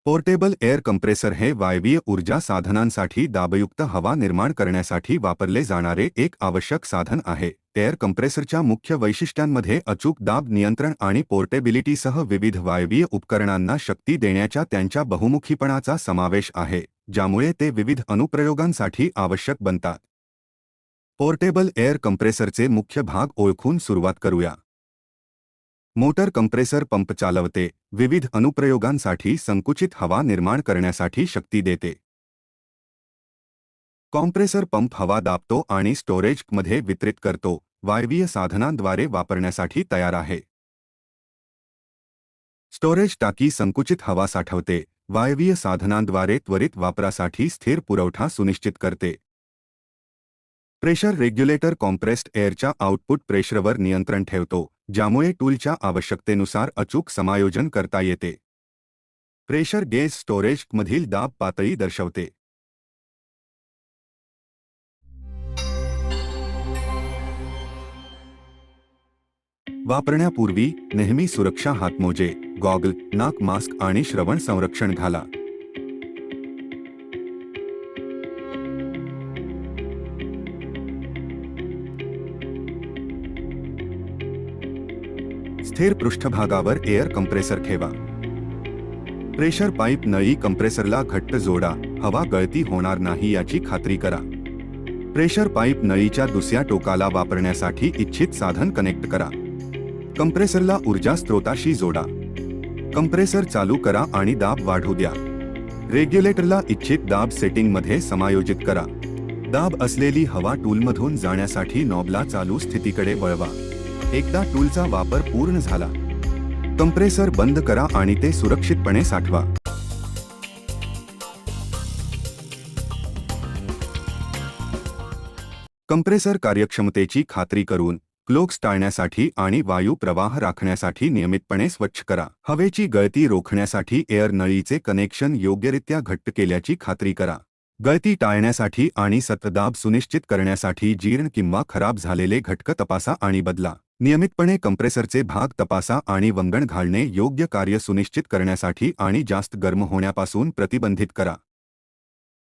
Portable air compressor हे वायवीय ऊर्जा साधनांसाठी दाबयुक्त हवा निर्माण करण्यासाठी वापरले जाणारे एक आवश्यक साधन आहे। एअर कंप्रेसरच्या मुख्य वैशिष्ट्यांमध्ये अचूक दाब नियंत्रण आणि पोर्टेबिलिटीसह विविध वायवीय उपकरणांना शक्ती देण्याच्या त्यांच्या बहुमुखीपणाचा समावेश आहे, ज्यामुळे ते विविध अनुप्रयोगांसाठी आवश्यक बनतात। पोर्टेबल एअर कंप्रेसरचे मुख्य भाग ओळखून सुरुवात करूया। मोटर कंप्रेसर पंप चालवते, विविध अनुप्रयोगांसाठी संकुचित हवा निर्माण करण्यासाठी शक्ती देते। कॉम्प्रेसर पंप हवा दाबतो आणि स्टोरेजमध्ये वितरित करतो, वायवीय साधनांद्वारे वापरण्यासाठी तयार आहे। स्टोरेज टाकी संकुचित हवा साठवते, वायवीय साधनांद्वारे त्वरित वापरासाठी स्थिर पुरवठा सुनिश्चित करते। प्रेशर रेग्युलेटर कॉम्प्रेस्ड एअरच्या आउटपुट प्रेशरवर नियंत्रण ठेवतो, ज्यामुळे टूलच्या आवश्यकतेनुसार अचूक समायोजन करता येते। प्रेशर गेज स्टोरेजमधील दाब पातळी दर्शवते। वापरण्यापूर्वी नेहमी सुरक्षा हातमोजे, गॉगल, नाक मास्क आणि श्रवण संरक्षण घाला। स्थिर पृष्ठभागावर एअर कंप्रेसर ठेवा। प्रेशर पाईप नळी कंप्रेसरला घट्ट जोडा, हवा गळती होणार नाही याची खात्री करा। प्रेशर पाईप नळीच्या दुसऱ्या टोकाला वापरण्यासाठी इच्छित साधन कनेक्ट करा। कंप्रेसरला ऊर्जा स्त्रोताशी जोडा। कंप्रेसर चालू करा आणि दाब वाढू द्या। रेग्युलेटरला इच्छित दाब सेटिंगमध्ये समायोजित करा। दाब असलेली हवा टूलमधून जाण्यासाठी नॉबला चालू स्थितीकडे वळवा। एकदा टूलचा वापर पूर्ण झाला, कंप्रेसर बंद करा आणि ते सुरक्षितपणे साठवा। कंप्रेसर कार्यक्षमतेची खात्री करून क्लोग्स टाळण्यासाठी आणि वायू प्रवाह राखण्यासाठी नियमितपणे स्वच्छ करा। हवेची गळती रोखण्यासाठी एअर नळीचे कनेक्शन योग्यरित्या घट्ट केल्याची खात्री करा। गळती टाळण्यासाठी आणि सततदाब सुनिश्चित करण्यासाठी जीर्ण किंवा खराब झालेले घटक तपासा आणि बदला। नियमितपणे कंप्रेसरचे भाग तपासा आणि वंगण घालणे योग्य कार्य सुनिश्चित करण्यासाठी आणि जास्त गरम होण्यापासून प्रतिबंधित करा।